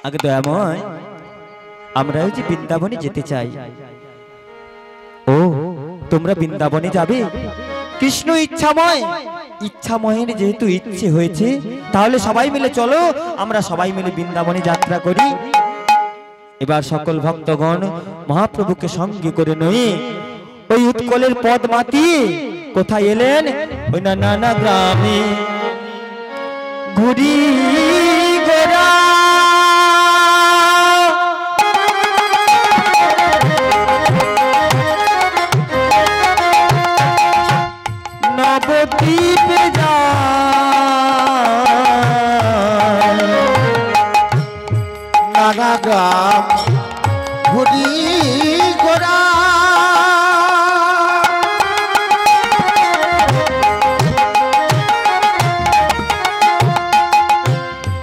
আগে দয়াময়, আমরাও যে বৃন্দাবনে যেতে চাই। ও তোমরা বৃন্দাবনে যাবে? কৃষ্ণ ইচ্ছাময়, ইচ্ছাময়ের যেহেতু ইচ্ছে হয়েছে, তাহলে সবাই মিলে চলো, আমরা সবাই মিলে বৃন্দাবনে যাত্রা করি। এবার সকল ভক্তগণ মহাপ্রভুকে সঙ্গে করে নিয়ে ওই উৎকলের পদ মাতিয়ে কোথায় এলেন? ওই নানা গ্রামে ঘুরি গোরা নবদ্বীপে যায়, নানা গ্রাম ঘুরি গোরা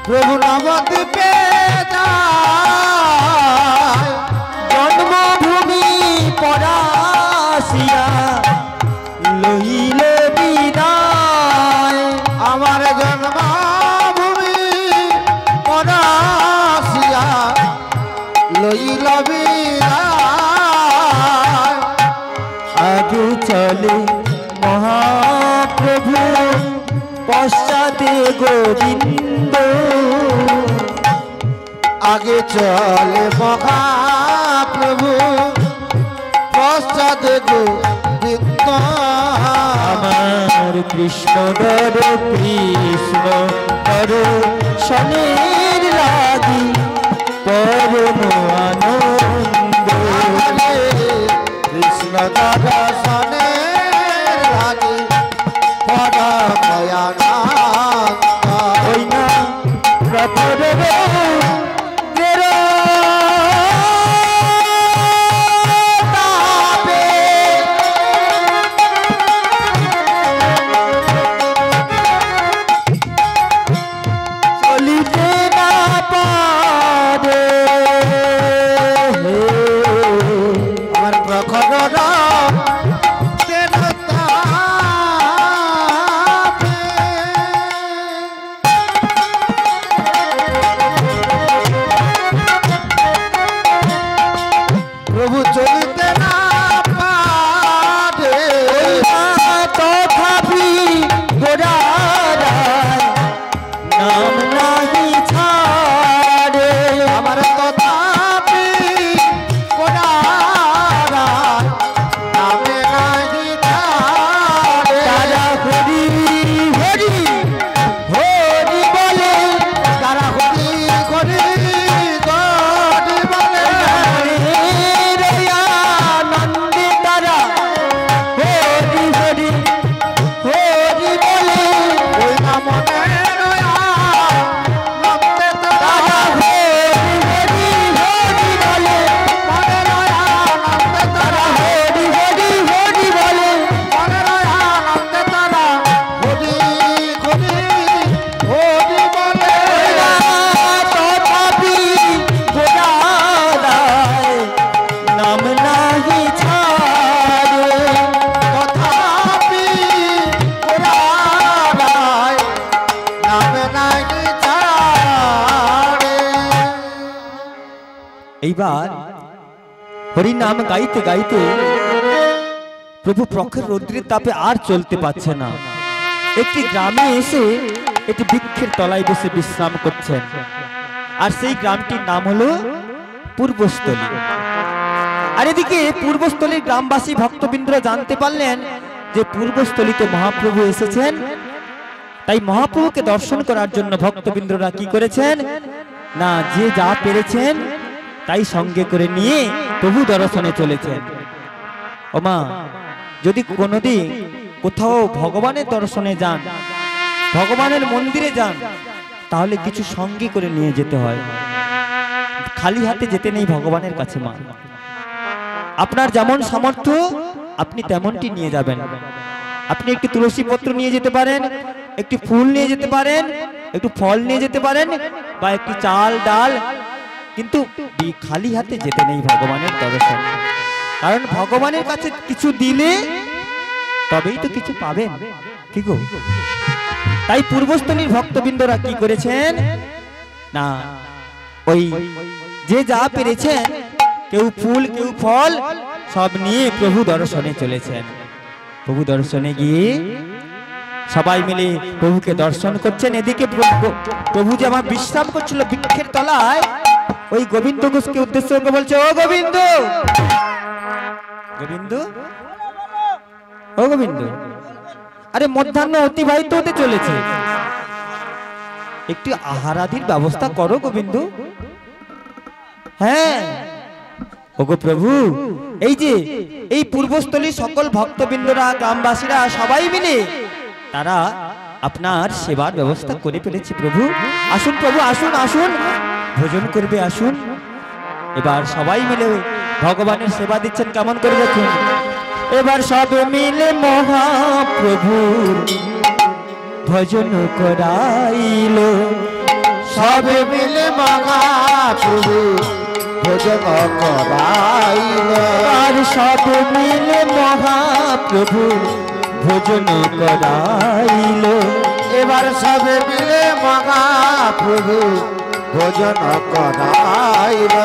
প্রভু নবদ্বীপে যায়, জন্মভূমি পরাশিয়া লইলে বিদায়। আমার জন্মভূমি পরাশিয়া লইল বিদায়। আগে চলে মহাপ্রভু, পশ্চাতে গোবিন্দ। আগে চলে মহাপ্রভু, পশ্চাতে গোবিন্দ। আমার কৃষ্ণ ধর কৃষ্ণ ধর শনের লাগি পরম আনন্দ। কৃষ্ণ দর্শনের লাগি পরম আনন্দ। ওই না প্রভুর এইবার হরিনাম গাইতে গাইতে প্রভু প্রখর রৌদ্রের তাপে আর চলতে পারছে না। একটি গ্রামে এসে একটি বৃক্ষের তলায় বসে বিশ্রাম করছেন। আর সেই গ্রামটির নাম হলো পূর্বস্থলী। আর এদিকে পূর্বস্থলীর গ্রামবাসী ভক্তবৃন্দরা জানতে পারলেন যে পূর্বস্থলীতে মহাপ্রভু এসেছেন। তাই মহাপ্রভুকে দর্শন করার জন্য ভক্তবৃন্দরা কি করেছেন না, যে যা পেরেছেন তাই সঙ্গে করে নিয়ে প্রভু দর্শনে চলেছেন। ওমা, যদি কোনোদিন কোথাও ভগবানের দর্শনে যান, ভগবানের মন্দিরে যান, তাহলে কিছু সঙ্গে করে নিয়ে যেতে হয়। খালি হাতে যেতে নেই ভগবানের কাছে। মা, আপনার যেমন সামর্থ্য আপনি তেমনটি নিয়ে যাবেন। আপনি একটি তুলসী পত্র নিয়ে যেতে পারেন, একটি ফুল নিয়ে যেতে পারেন, একটু ফল নিয়ে যেতে পারেন, বা একটি চাল ডাল, কিন্তু খালি হাতে যেতে নেই ভগবানের দর্শন। কারণ ভগবানের কাছে কিছু দিলে তবেই তো কিছু পাবেন, কি গো? তাই পূর্বস্থলীর ভক্তবৃন্দরা কি করেছেন না, ওই যে যা পেরেছেন, কেউ ফুল কেউ ফল সব নিয়ে প্রভু দর্শনে চলেছেন। প্রভু দর্শনে গিয়ে সবাই মিলে প্রভুকে দর্শন করছেন। এদিকে প্রভু যে আমার বিশ্রাম করছিল বৃক্ষের তলায়, ওই গোবিন্দ ঘোষকে উদ্দেশ্য করে বলছে, ও গোবিন্দ, গোবিন্দ, ও গোবিন্দ, আরে মধ্যাহ্ন অতিবাহিত হতে চলেছে, একটু আহারাদির ব্যবস্থা করো গোবিন্দ। হ্যাঁ ওগো প্রভু, এই যে এই পূর্বস্থলী সকল ভক্তবৃন্দরা, গ্রামবাসীরা সবাই মিলে তারা আপনার সেবার ব্যবস্থা করে ফেলেছে প্রভু। আসুন প্রভু, আসুন আসুন, ভোজন করবে আসুন। এবার সবাই মিলে ভগবানের সেবা দিচ্ছেন, কেমন করে দেখুন। এবার সব মিলে মহাপ্রভুর ভজন করাইল, সব মিলে মহাপ্রভু ভোজন করাইল। আর সব মিলে মহাপ্রভু ভোজন করাইল। এবার সব মিলে মহাপ্রভু ভোজন করাইল।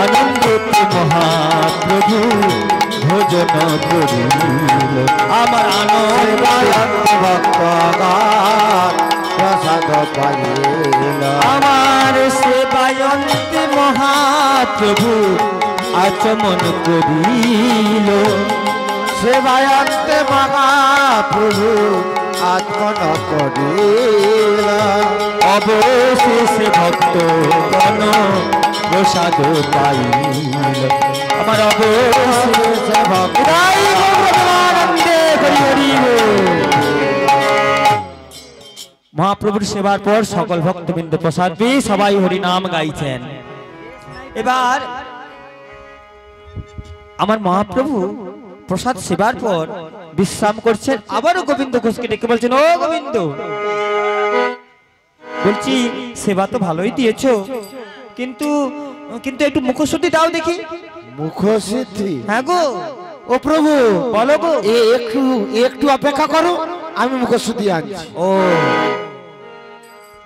আনন্দিত মহাপ্রভু ভোজন করিল। আমার আনন্দ ভক্তগণ প্রসাদ পাইল। আমার সেবায়ন্তে মহাপ্রভু আচমন করিল। সেবায়ন্তে মহাপ্রভু আত্মন করিল। অবশেষে ভক্ত গণ প্রসাদ পাইল। আমার অবশেষে ভক্ত আনন্দে হরি হরি বল। মহাপ্রভুর সেবার পর সকল ভক্তবৃন্দ প্রসাদ পেয়ে সবাই হরি নাম গাইছেন। এবার আমার মহাপ্রভু প্রসাদ সেবার পর বিশ্রাম করছেন। আবারও গোবিন্দ ঘোষকে ডেকে বলছেন, ও গোবিন্দ, বলছি সেবা তো ভালোই দিয়েছো, কিন্তু কিন্তু একটু মুখশুদ্ধি দাও দেখি। মুখশুদ্ধি? হ্যাঁ গো। ও প্রভু, বলো গো। একটু একটু অপেক্ষা করো, আমি মুখশুদ্ধি আনছি। ও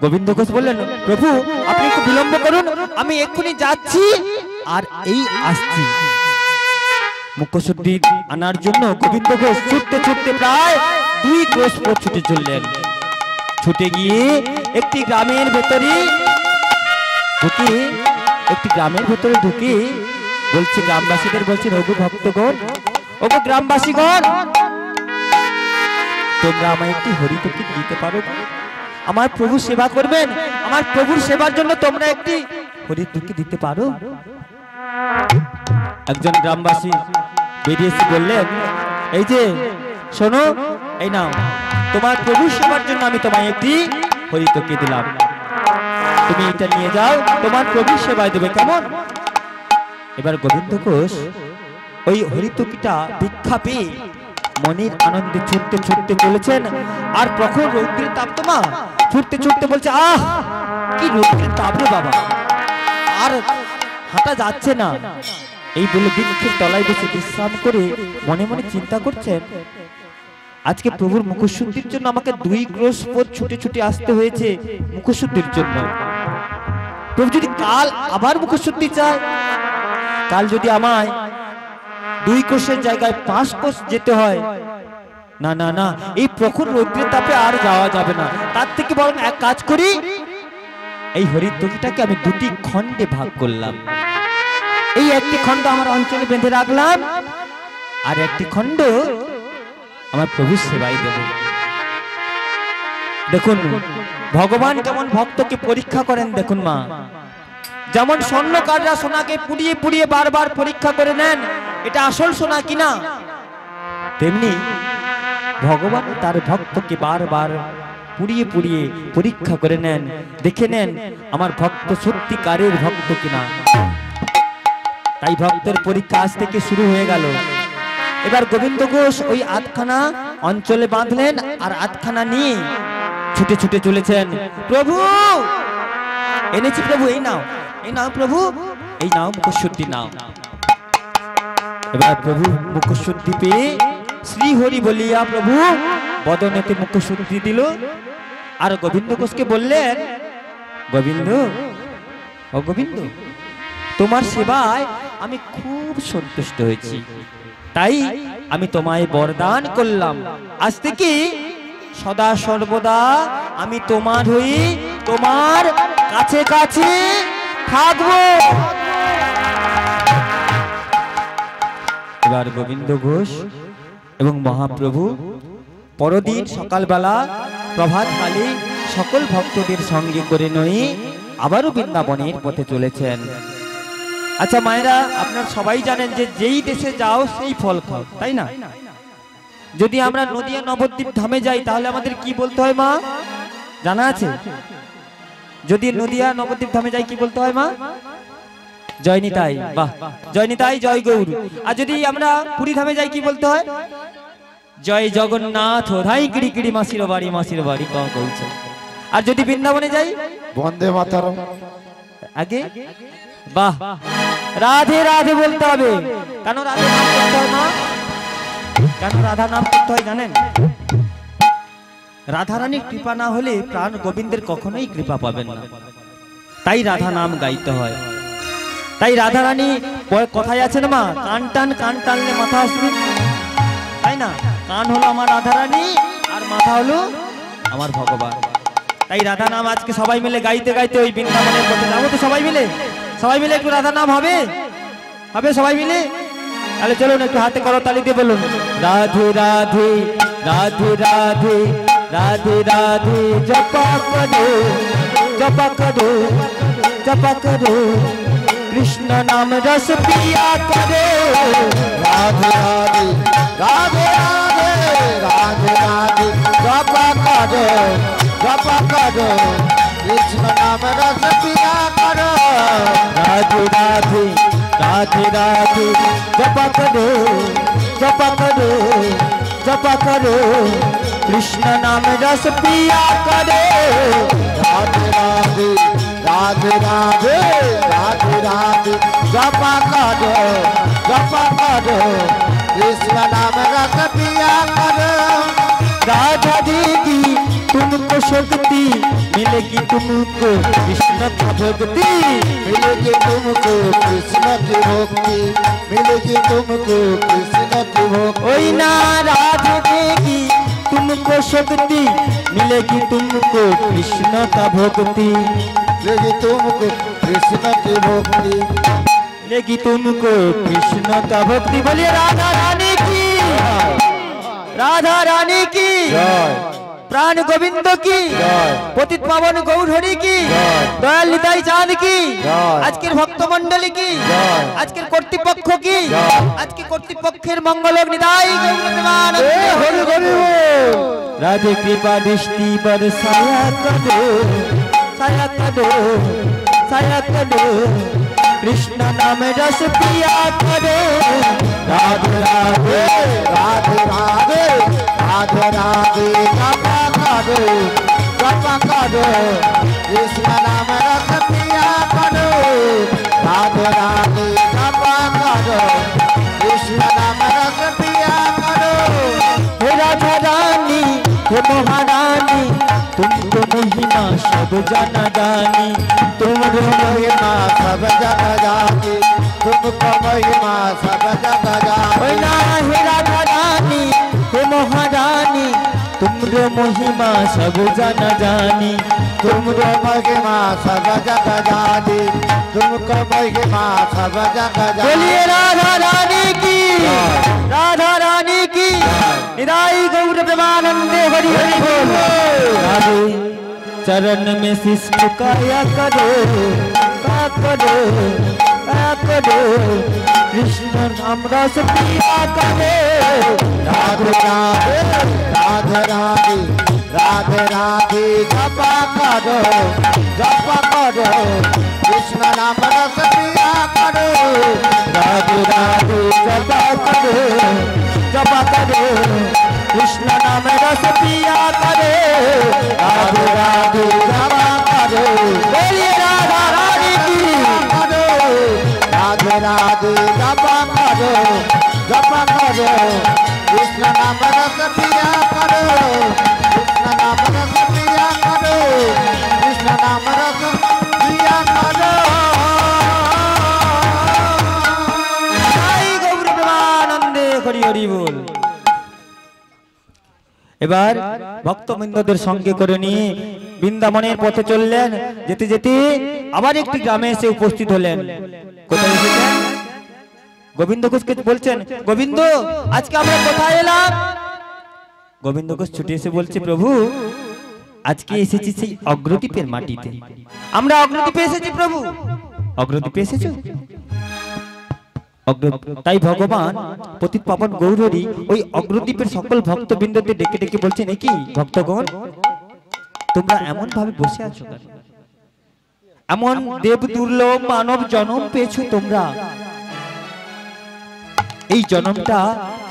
গোবিন্দ ঘোষ বললেন, প্রভু আপনি একটু বিলম্ব করুন, আমি এক্ষুনি যাচ্ছি আর এই আসছি। মুখশুদ্ধি আনার জন্য গোবিন্দ ঘোষ ছুটতে ছুটতে প্রায় 2 ক্রোশ পথ ছুটে চললেন। ছুটে গিয়ে একটি গ্রামের ভেতরে ঢুকে বলছে গ্রামবাসীদের, বলছেন, ওগো ভক্তগণ, ওগো গ্রামবাসীগণ, তোমরা আমায় একটি হরিতকি দিতে পারো? আমার প্রভু সেবা করবেন, আমার প্রভুর সেবার জন্য তোমরা একটি হরিতকি দিতে পারো? একজন গ্রামবাসী বেরিয়ে এসে বললেন, এই যে শোনো, এই নাও, তোমার প্রভুর সেবার জন্য আমি তোমায় একটি হরিতকি দিলাম, তুমি এটা নিয়ে যাও, তোমার প্রভুর সেবায় দেবে, কেমন? এবার গোবিন্দ ঘোষ ওই হরিতকিটা ভিক্ষা পেয়ে মনের আনন্দে ছুটতে ছুটতে চলেছেন। আর প্রখর রৌদ্রের তাপ, তো মা ছুটতে ছুটতে বলছে, আহ কি রৌদ্রের তাপ রে বাবা, আর হাঁটা যাচ্ছে না। এই বলে বৃক্ষের তলায় বসে বিশ্রাম করে মনে মনে চিন্তা করছেন, আজকে প্রভুর মুখশুদ্ধির জন্য আমাকে 2 ক্রোশ পথ ছুটে ছুটে আসতে হয়েছে মুখশুদ্ধির জন্য। প্রভু যদি কাল আবার মুখশুদ্ধি চায়, কাল যদি আমায় 2 ক্রোশের জায়গায় 5 ক্রোশ যেতে হয়, না না না, এই প্রখর রৌদ্রের তাপে আর যাওয়া যাবে না। তার থেকে বরং এক কাজ করি, এই হরিতকিটাকে আমি 2টি খণ্ডে ভাগ করলাম। এই একটি খণ্ড আমার অঞ্চলে বেঁধে রাখলাম, আর একটি খণ্ড আমার প্রভুর সেবাই দেব। দেখুন ভগবান কেমন ভক্তকে পরীক্ষা করেন, দেখুন মা, যেমন স্বর্ণকাররা সোনাকে পুড়িয়ে পুড়িয়ে বারবার পরীক্ষা করে নেন এটা আসল সোনা কিনা, তেমনি ভগবান তার ভক্তকে বারবার পুড়িয়ে পুড়িয়ে পরীক্ষা করে নেন, দেখে নেন আমার ভক্ত সত্যিকারের ভক্ত কিনা। তাই ভক্তের পরীক্ষা আজ থেকে শুরু হয়ে গেল। এবার গোবিন্দ ঘোষ ওই আধখানা অঞ্চলে বাঁধলেন, আর আধখানা নিয়ে ছুটে ছুটে চলেছেন। প্রভু এনেছি, প্রভু এই নাও, এই নাও প্রভু, এই নাও মুখশুদ্ধি নাও। এবার প্রভু মুখশুদ্ধি পেয়ে শ্রী হরি বলিয়া প্রভু বদনেতে মুখশুদ্ধি দিল। আর গোবিন্দ ঘোষকে বললেন, গোবিন্দ ও গোবিন্দ, তোমার সেবায় আমি খুব সন্তুষ্ট হয়েছি, তাই আমি তোমায় বরদান করলাম, আজ থেকে সদা সর্বদা আমি তোমার হয়ে তোমার কাছে কাছে থাকবো। এবার গোবিন্দ ঘোষ এবং মহাপ্রভু পরদিন সকালবেলা প্রভাতকালে সকল ভক্তদের সঙ্গে করে নিয়ে আবারও বৃন্দাবনের পথে চলেছেন। আচ্ছা মায়েরা, আপনারা সবাই জানেন যে যেই দেশে যাও সেই ফল খাও, তাই না? যদি আমরা নদিয়া নবদ্বীপ ধামে যাই তাহলে আমাদের কি বলতে হয় মা, জানা আছে? যদি নদিয়া নবদ্বীপ ধামে যাই কি বলতে হয় মা? জয় নিতাই। বাহ, জয় নিতাই, জয় গৌর। আর যদি আমরা পুরী ধামে যাই কি বলতে হয়? জয় জগন্নাথ, ধাই কিড়ি কিড়ি মাসির বাড়ি কম কইছে। আর যদি বৃন্দাবনে যাই বন্দে মাতরম। আগে বাহ, রাধে রাধে বলতে হবে। কেন রাধে নাম করতে হয় মা? কেন রাধা নাম করতে হয় জানেন? রাধারানীর কৃপা না হলে প্রাণ গোবিন্দের কখনোই কৃপা পাবেন না, তাই রাধা নাম গাইতে হয়। তাই রাধারানী কথায় আছে না মা, কান টানলে মাথা আসবে, তাই না? কান হলো আমার রাধারানী আর মাথা হলো আমার ভগবান। তাই রাধা নাম আজকে সবাই মিলে গাইতে গাইতে ওই বৃন্দাবনের পথে যাবো তো। সবাই মিলে একটু রাধা নাম হবে সবাই মিলে। তাহলে চলুন একটু হাতে করতালি দিয়ে বলুন, রাধে রাধে রাধে রাধে রাধে রাধে জপা করো জপা করো জপা করো, কৃষ্ণ নাম রস পিয়া করো। রাধে রাধে রাধে রাধে রাধে রাধে জপা করো জপা করো, কৃষ্ণ নাম রস পিয়া করো। রাধে রাধে রাধে রাধে জপা করো জপা করো জপা করো, কৃষ্ণ নাম রস পিয়া করো। রাধে রাধে রাধে রাধে রাধে রাধে জপা করো জপা করো, কৃষ্ণ নাম রস পিয়া করো। राधा देगी तुमको शक्ति, मिलेगी तुमको कृष्ण की भक्ति, मिलेगी तुमको कृष्ण की भक्ति, मिलेगी तुमको कृष्ण की भक्ति। ओई ना राधा देगी तुमको शक्ति, मिलेगी तुमको कृष्ण का भक्ति, मिलेगी तुमको कृष्ण की भक्ति, मिलेगी तुमको कृष्ण का भक्ति। बोलिए राधा रानी की, राधा रानी की जय, प्राण गोविंद की जय, पतित पावन गौर हरि की जय, दयाल निताई चाँद की जय, আজকের ভক্ত মণ্ডলী की जय, আজকের কর্তৃপক্ষ की जय, আজকে কর্তৃপক্ষের মঙ্গলক নিতাই গৌর প্রেমানন্দে হরি হরি বল। राधे कृपा दृष्टि बरसाया करो साया करो साया करो, कृष्ण नाम रस पिया करो। राधे राधे राधे राधे राधे राधे जपा करो जपा करो, कृष्ण नाम रस पिया करो। राधे राधे जपा करो, कृष्ण नाम रस पिया करो। हे राधा रानी हे महारानी, तुमको महिमा सब जाना जानी, तुमको महिमा सब जग जानी, तुमको महिमा सब जग जानी। हे राधा रानी हे महारानी, तुमरो महिमा सब जाना जानी, तुमको महिमा सब जग जानी, तुमको महिमा सब जग जानी। बोलिए राधा रानी की, राधा रानी की निदाई गौर प्रेमानंदे हरि हरि बोल। राधे चरण में शीश झुकाया करो का करो का करो, कृष्ण नाम रस पिया करो। राधे राधे राधे राधे राधे राधे जपा करो जपा करो, कृष्ण नाम रस पिया करो। राधे राधे जपा करो जपा करो, कृष्ण नाम रस पिया करो। राधे राधे जपा करो, बोलिए राधा रानी की करो। राधे राधे जपा करो जपा करो, कृष्ण नाम रस पिया करो, कृष्ण नाम रस पिया करो, कृष्ण नाम रस पिया करो। এবার ভক্তবৃন্দদের সঙ্গে করে নিয়ে বৃন্দাবনের পথে চললেন। যেতে যেতে আবার একটি গ্রামে এসে উপস্থিত হলেন। কোথায় এসেছেন? গোবিন্দ ঘোষকে বলছেন, গোবিন্দ আজকে আমরা কোথায় এলাম? গোবিন্দ ঘোষ ছুটে এসে বলছে, প্রভু আজকে এসেছি সেই অগ্রদ্বীপের মাটিতে। আমরা অগ্রদ্বীপে এসেছি প্রভু। অগ্রদ্বীপে এসেছো? তাই ভগবান পতিত পাবন গৌরহরি ওই অগ্রদ্বীপের সকল ভক্তবৃন্দকে ডেকে ডেকে বলছেন, কি ভক্তগণ তোমরা এমন ভাবে বসে আছো কেন? এমন দেব দুর্লভ মানব জন্ম পেয়েছো তোমরা, এই জন্মটা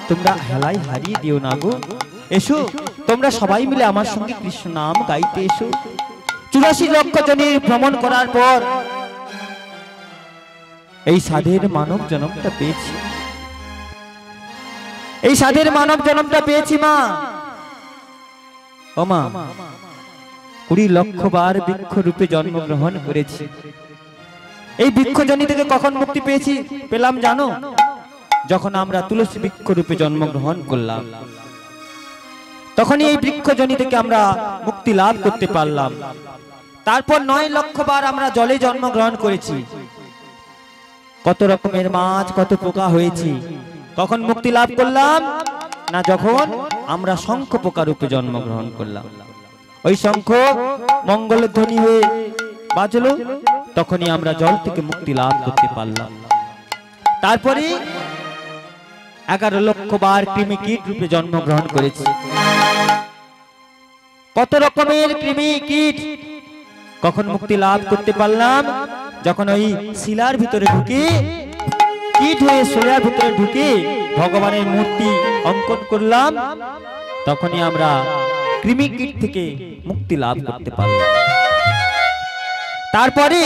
তোমরা হেলায় হারিয়ে দিও না গো। এসো তোমরা সবাই মিলে আমার সঙ্গে কৃষ্ণ নাম গাইতে এসো। 84 লক্ষ জনের ভ্রমণ করার পর এই সাধের মানব জন্মটা পেয়েছি, এই সাধের মানব জন্মটা পেয়েছি মা। ও মা, 20 লক্ষ বার বৃক্ষ রূপে জন্মগ্রহণ করেছি। এই বৃক্ষজনি থেকে কখন মুক্তি পেয়েছি পেলাম জানো? যখন আমরা তুলসী বৃক্ষ রূপে জন্মগ্রহণ করলাম, তখনই এই বৃক্ষজনি থেকে আমরা মুক্তি লাভ করতে পারলাম। তারপর 9 লক্ষ বার আমরা জলে জন্মগ্রহণ করেছি। কত রকমের মাছ, কত পোকা হয়েছি, কখন মুক্তি লাভ করলাম না? যখন আমরা শঙ্খ পোকা রূপে জন্মগ্রহণ করলাম। ওই শঙ্খ মঙ্গলের ধ্বনি হয়ে বাজলো, তখনই আমরা জল থেকে মুক্তি লাভ করতে পারলাম। তারপরে 11 লক্ষ বার কৃমি কীট রূপে জন্মগ্রহণ করেছি। কত রকমের কৃমি কীট, কখন মুক্তি লাভ করতে পারলাম? যখন ওই শিলার ভিতরে ঢুকে, কীট হয়ে শিলার ভিতরে ঢুকে ভগবানের মূর্তি অঙ্কন করলাম, তখনই আমরা কৃমি কীট থেকে মুক্তি লাভ করতে পারলাম। তারপরে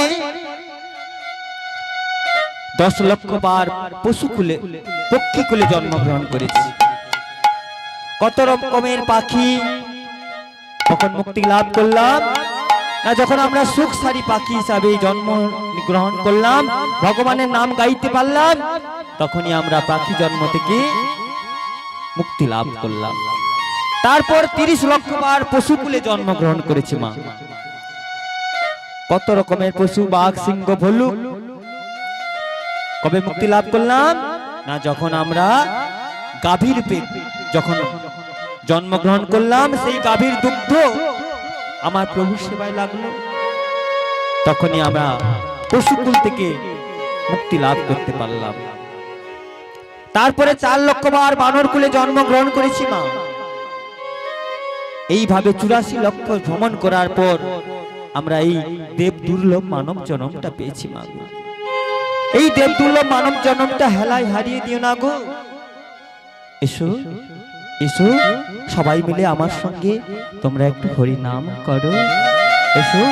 10 লক্ষ বার পশু কুলে, পক্ষী কুলে জন্মগ্রহণ করেছি। কত রকমের পাখি, কখন মুক্তি লাভ করলাম না? যখন আমরা সুখসারী পাখি হিসাবে জন্ম গ্রহণ করলাম, ভগবানের নাম গাইতে পারলাম, তখনই আমরা পাখি জন্ম থেকে মুক্তি লাভ করলাম। তারপর 30 লক্ষ বার পশু কুলে জন্মগ্রহণ করেছি মা। কত রকমের পশু, বাঘ, সিংহ, ভল্লুক, কবে মুক্তি লাভ করলাম না? যখন আমরা গাভীর রূপে যখন জন্মগ্রহণ করলাম, সেই গাভীর দুগ্ধ আমার প্রভুর সেবায় লাগলো, তখনই আমরা পশুকুল থেকে মুক্তি লাভ করতে পারলাম। তারপরে 4 লক্ষ বার বানর কুলে জন্মগ্রহণ করেছি মা। এইভাবে 84 লক্ষ ভ্রমণ করার পর আমরা এই দেব দুর্লভ মানব জন্মটা পেয়েছি মা। এই দেব দুর্লভ মানব জন্মটা হেলায় হারিয়ে দিও না গো। এসো এসো সবাই মিলে আমার সঙ্গে তোমরা একটু হরি নাম করো। এসো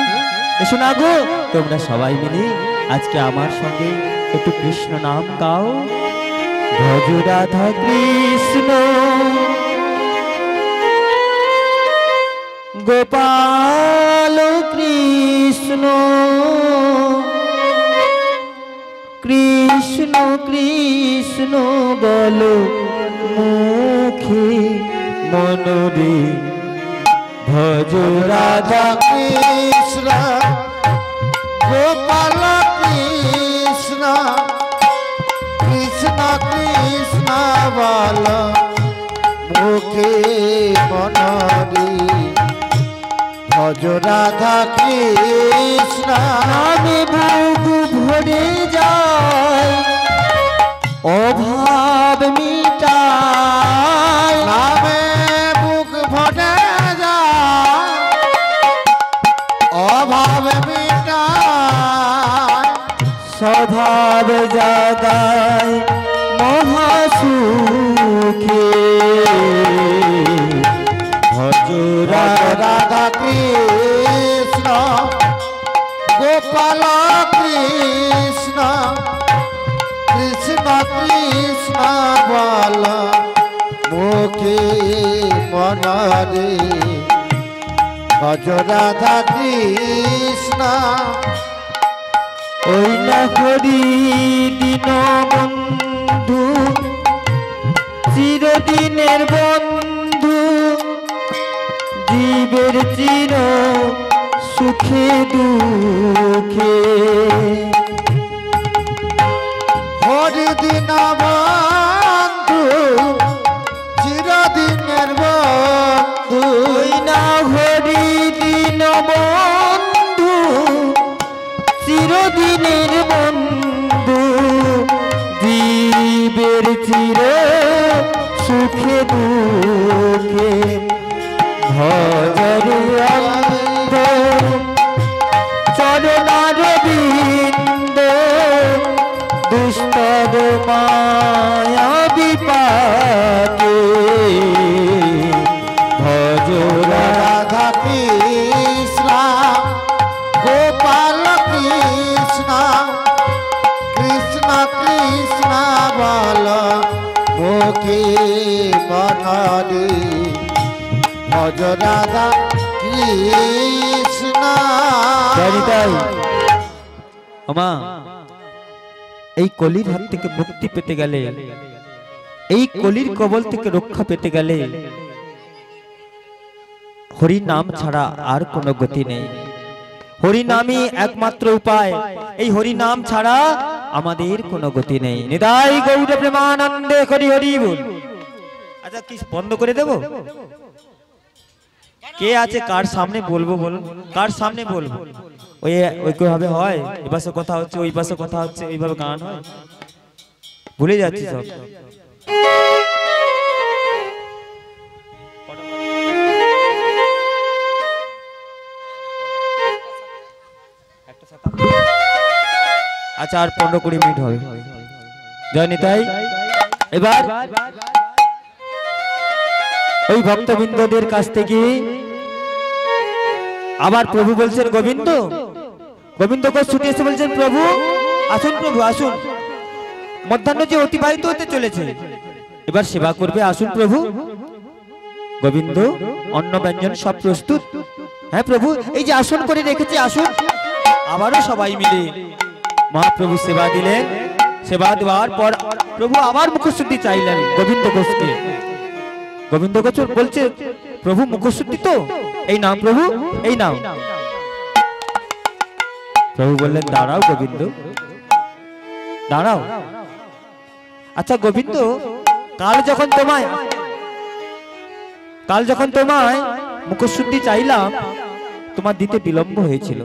এসো না গো, তোমরা সবাই মিলে আজকে আমার সঙ্গে একটু কৃষ্ণ নাম গাও। ভজ রাধা কৃষ্ণ গোপাল কৃষ্ণ কৃষ্ণ কৃষ্ণ বলো মুখে মনরে। ভজ রাধা কৃষ্ণ গোপাল কৃষ্ণ কৃষ্ণ কৃষ্ণ বল মুখে মনরে। ভজ রাধা কৃষ্ণ নামে বুক ভরে যায় অভাব মিটায়। নামে বুক ভরে যায় অভাব মিটায়। স্বভাব জাগায় মহাসুখে। ভজ রাধা কৃষ্ণ গোপাল কৃষ্ণ কৃষ্ণ কৃষ্ণ বল মুখে মনরে। ভজ রাধা কৃষ্ণ ওই না হরি দিন বন্ধু চিরদিনের বন্ধু সুখে দুঃখে। হরি দিন বন্ধু চিরদিনের বন্ধু, ওই না হরি দিন বন্ধু চিরদিনের বন্ধু, জীবের চির সুখে দুঃখে। ভজরে অন্ধ চরণারবিন্দ, দুষ্টর মায়া বিপাকে। ভজরা রাধা কৃষ্ণ গোপাল কৃষ্ণ, কৃষ্ণ কৃষ্ণ বল মুখে বনরে, ভজ রাধা কৃষ্ণ। তাই আমা এই কলির হাত থেকে মুক্তি পেতে গেলে, এই কলির কবল থেকে রক্ষা পেতে গেলে হরি নাম ছাড়া আর কোনো গতি নেই। হরি নামই একমাত্র উপায়, এই হরি নাম ছাড়া আমাদের কোনো গতি নেই। নিতাই গৌর প্রেমানন্দে হরি হরি বল। আচ্ছা কি বন্ধ করে দেব? কে আছে কার সামনে বলবো বলুন? কার সামনে বলবো? ওই ওইভাবে হয়, এই পাশে কথা হচ্ছে ওই পাশে কথা হচ্ছে, এইভাবে গান হয়? ভুলে যাচ্ছি সব। আচ্ছা আর 15-20 মিনিট হবে। জয় নিতাই। এবার ওই ভক্তবৃন্দদের কাছ থেকে আবার প্রভু বলছেন গোবিন্দ, গোবিন্দকে ছুটে এসে বলছেন প্রভু আসুন, প্রভু আসুন, মধ্যাহ্ন যে অতিবাহিত হতে চলেছে, এবার সেবা করবে, আসুন প্রভু। গোবিন্দ অন্ন ব্যঞ্জন সব প্রস্তুত? হ্যাঁ প্রভু, এই যে আসন করে রেখেছি, আসুন। আবারও সবাই মিলে মহাপ্রভু সেবা দিলেন। সেবা দেওয়ার পর প্রভু আবার মুখশুদ্ধি চাইলেন গোবিন্দ ঘোষকে। গোবিন্দ ঘোষ বলছে প্রভু মুখশুদ্ধি তো, এই নাম প্রভু, এই নাম। প্রভু বললেন দাঁড়াও গোবিন্দ, দাঁড়াও। আচ্ছা গোবিন্দ, কাল যখন তোমায় মুখশুদ্ধি চাইলাম, তোমার দিতে বিলম্ব হয়েছিল।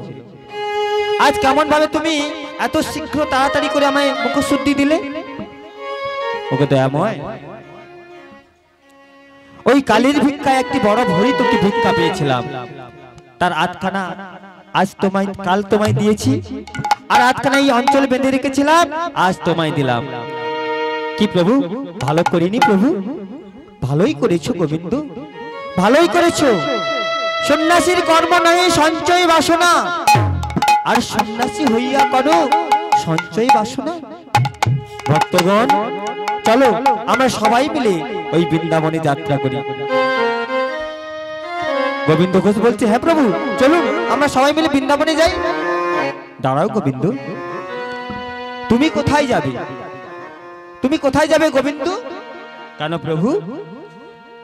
আজ কেমন ভাবে তুমি এত শীঘ্র তাড়াতাড়ি করে আমায় মুখশুদ্ধি দিলে? ওকে দয়াময়, ওই কালীর ভিক্ষায় একটি বড় ভরিতকি ভিক্ষা পেয়েছিলাম, তার আধখানা আজ তোমায়, কাল তোমায় দিয়েছি, আর আধখানা এই অঞ্চলে বেঁধে রেখেছিলাম, আজ তোমায় দিলাম। কি প্রভু ভালো করিনি? প্রভু ভালোই করেছো গোবিন্দ, ভালোই করেছো। সন্ন্যাসীর কর্ম নয় সঞ্চয় বাসনা, আর সন্ন্যাসী হইয়া করো সঞ্চয় বাসনা। ভক্তগণ চলো আমরা সবাই মিলে ওই বৃন্দাবনে যাত্রা করি। গোবিন্দ ঘোষ বলছে হ্যাঁ প্রভু চলুন আমরা সবাই মিলে বৃন্দাবনে যাই। দাঁড়াও গোবিন্দ, তুমি কোথায় যাবে? তুমি কোথায় যাবে গোবিন্দ? কেন প্রভু,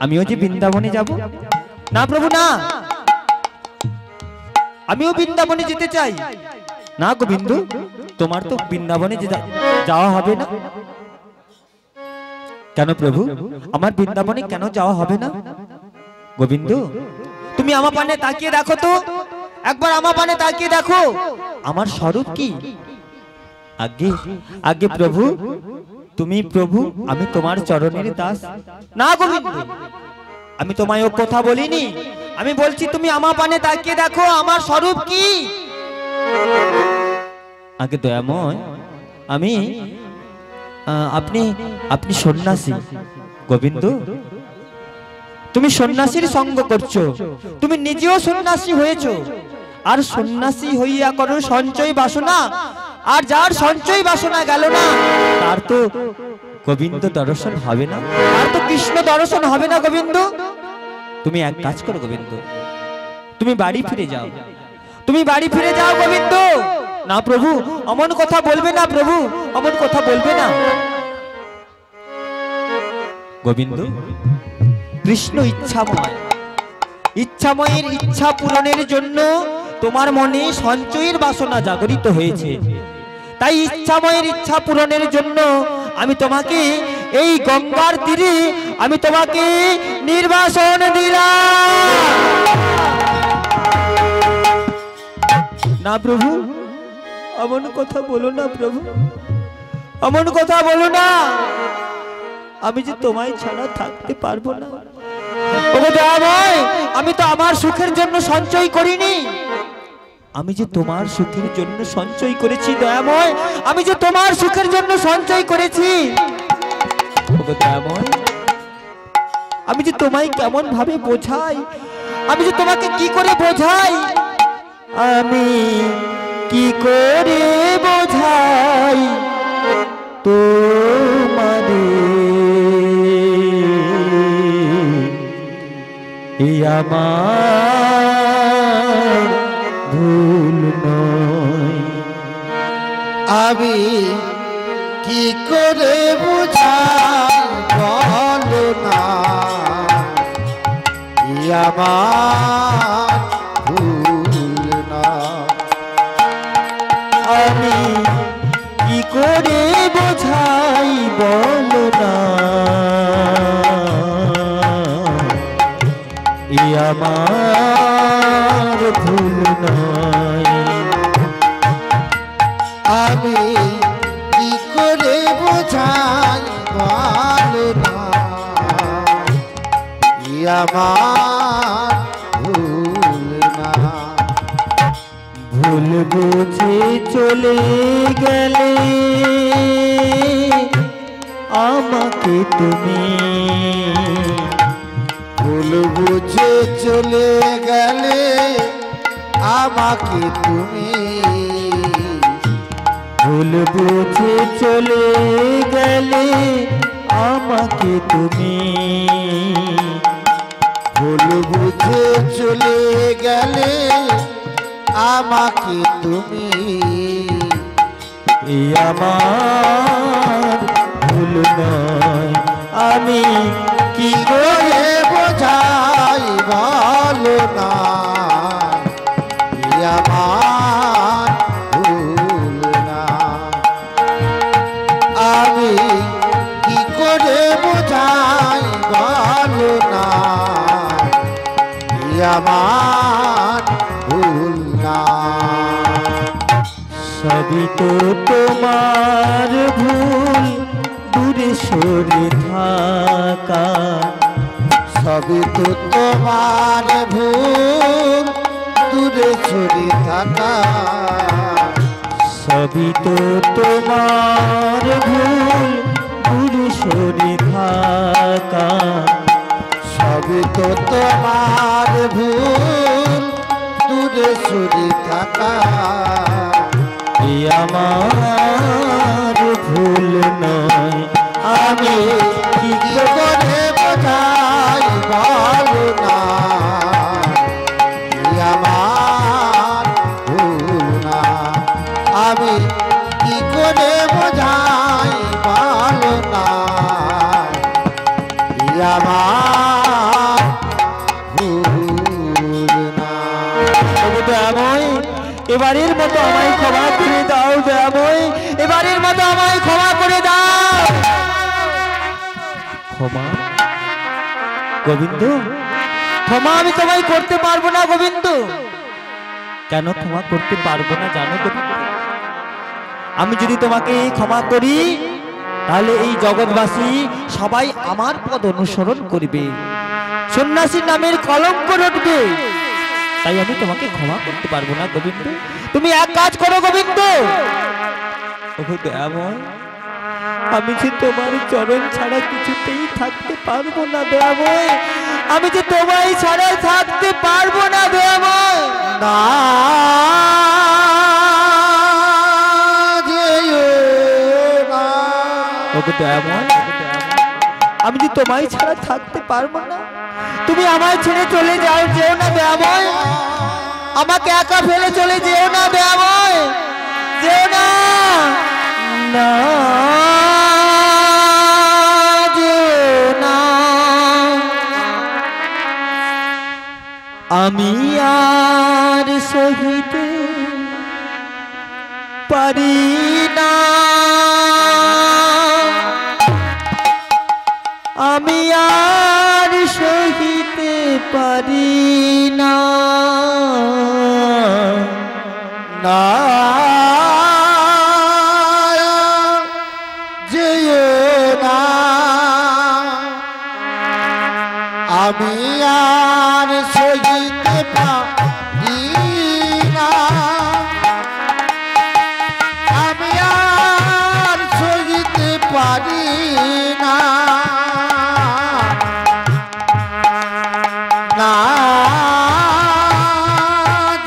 আমিও যে বৃন্দাবনে যাব? না প্রভু না, আমিও বৃন্দাবনে যেতে চাই। না গোবিন্দ, তোমার তো বৃন্দাবনে যাওয়া হবে না। কেন প্রভু, আমার বৃন্দাবনে কেন যাওয়া হবে না? গোবিন্দ তুমি আমার পানে তাকিয়ে দেখো তো, একবার আমার পানে তাকিয়ে দেখো, আমার স্বরূপ কি? আগে আগে প্রভু, তুমি প্রভু, আমি তোমার চরণের দাস। না গোবিন্দ, আমি তোমায় ও কথা বলিনি, আমি বলছি তুমি আমার পানে তাকিয়ে দেখো, আমার স্বরূপ কি? আগে দয়াময়, আমি আপনি সন্ন্যাসী। গোবিন্দ তুমি সন্ন্যাসীর সঙ্গ করছো, তুমি নিজেও সন্ন্যাসী হয়েছো, আর সন্ন্যাসী হইয়া করো সঞ্চয় বাসনা, আর যার সঞ্চয় বাসনা গেল না তার তো গোবিন্দ দর্শন হবে না, আর তো কৃষ্ণ দর্শন হবে না। গোবিন্দ তুমি এক কাজ করো গোবিন্দ, তুমি বাড়ি ফিরে যাও, তুমি বাড়ি ফিরে যাও গোবিন্দ। না প্রভু অমন কথা বলবে না, প্রভু অমন কথা বলবে না। গোবিন্দ কৃষ্ণ ইচ্ছাময়, ইচ্ছাময়ের ইচ্ছা পূরণের জন্য তোমার মনে সঞ্চয়ের বাসনা জাগরিত হয়েছে, তাই ইচ্ছাময়ের ইচ্ছা পূরণের জন্য আমি তোমাকে এই গঙ্গার তীরে আমি তোমাকে নির্বাসন দিলাম। না প্রভু, এমন কথা বলো না প্রভু, এমন কথা বলো না। আমি যে তোমায় ছাড়া থাকতে পারবো না। ওগো দয়াময়, আমি তো আমার সুখের জন্য সঞ্চয় করিনি, আমি যে তোমার সুখের জন্য সঞ্চয় করেছি। দয়াময়, আমি যে তোমার সুখের জন্য সঞ্চয় করেছি। ওগো দয়াময়, আমি যে তোমায় কেমন ভাবে বোঝাই, আমি যে তোমাকে কি করে বোঝাই, আমি কি করে বোঝাই তোমারে এই আমার ভুল নয়। আমি কি করে বুঝাই বলো না, আমার ভুল না। আমি কি করে বোঝাই বলো না, এ আমার ভুল নয়। আমি কি করে বোঝাই বলো না, আমার ভুল না। ভুল বুঝে চলে গেলে আমাকে তুমি, ভুল বুঝে চলে গেলে আমাকে তুমি, ভুল বুঝে চলে গেলে আমাকে তুমি, ভুল বুঝে চলে গেলে আমাকে তুমি, এই আমার ভুল নয়। আমি কি করে বোঝাই বলো না, আমার ভুল না। আমি কি করে বোঝাই বলো না, আমার ভুল না। সবই তো তোমার ভুল, দূরে সরে থাকা, সবই তো তোমার ভুল, দূরে সরে থাকা। সবই তো তোমার ভুল, দূরে সরে থাকা, সবই তো তোমার ভুল, দূরে সরে থাকা। এ আমার ভুল নয়। আমি কি করে বোঝাই বলো না, আমার ভুল না। আমি কি করে বোঝাই বলো না, আমার ভুল না। দয়াময়, এবারের মতো আমায় ক্ষমা করে দাও। দয়াময়, এবারের মতো আমায় ক্ষমা করে দাও। ক্ষমা গোবিন্দ, ক্ষমা আমি তোমায় করতে পারবো না গোবিন্দ। কেন ক্ষমা করতে পারবো না জানো গোবিন্দ? আমি যদি তোমাকে ক্ষমা করি তাহলে এই জগৎবাসী সবাই আমার পদ অনুসরণ করবে, সন্ন্যাসী নামের কলঙ্ক রটবে। তাই আমি তোমাকে ক্ষমা করতে পারবো না গোবিন্দ। তুমি এক কাজ করো গোবিন্দ। ওগো দয়াময়, আমি যে তোমার চরণ ছাড়া কিছুতেই থাকতে পারবো না দয়াময়। আমি যে তোমায় ছাড়া থাকতে পারবো না দয়াময়। না যেও না, ওগো দয়াময়, আমি যে তোমায় ছাড়া থাকতে পারবো না। তুমি আমায় ছেড়ে চলে যাও, যেও না দয়াময়। আমাকে একা ফেলে চলে যেও না দয়াময়, যেও না। না যেও না। আমি আর সহিতে পারি না, আমি আর সহিতে পারি না, না যেও না, আমি আর সহিতে পারি না, আমি আর সহিতে পারি না, না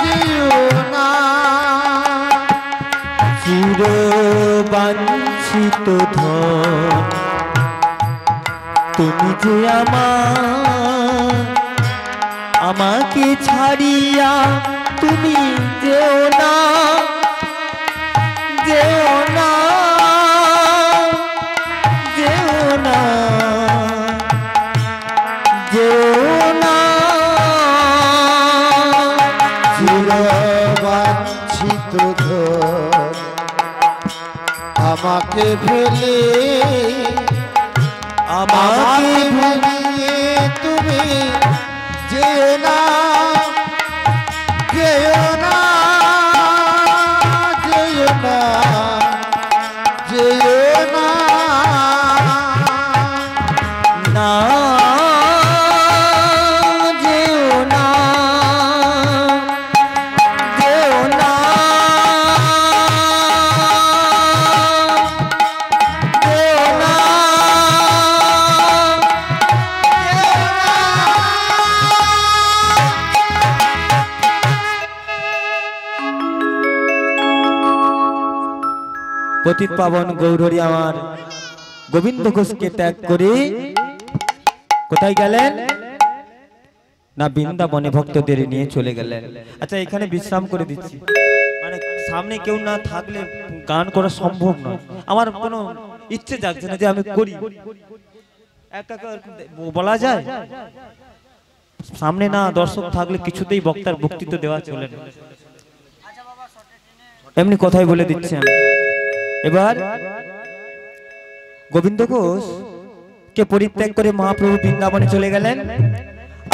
যেও না, চিরবাঞ্ছিত ধন তুমি যে আমাকে ছাড়িয়া তুমি যেও না, যেও না, যেও না, যেও না, চিরবাঞ্ছিত ধন আমাকে ফেলে, আমাকে ফেলিয়ে তুমি যেও না, যেও না, যেও না, যেও না, না, যেও না, যেও না, যেও না, পতিত পাবন গৌরহরি আমার গোবিন্দ ঘোষকে ত্যাগ করে কোথায় গেলেন না বৃন্দাবনে ভক্তদের নিয়ে চলে গেলেন। আচ্ছা এখানে বিশ্রাম করে দিচ্ছি, মানে সামনে কেউ না থাকলে গান করা সম্ভব নয়, আমার কোনো ইচ্ছে জাগছে না যে আমি করি, একা বলা যায় সামনে না দর্শক থাকলে কিছুতেই বক্তার বক্তৃত্ব দেওয়া চলে না, এমনি কথাই বলে দিচ্ছি আমি। এবার গোবিন্দ ঘোষ কে পরিত্যাগ করে মহাপ্রভু বৃন্দাবনে চলে গেলেন,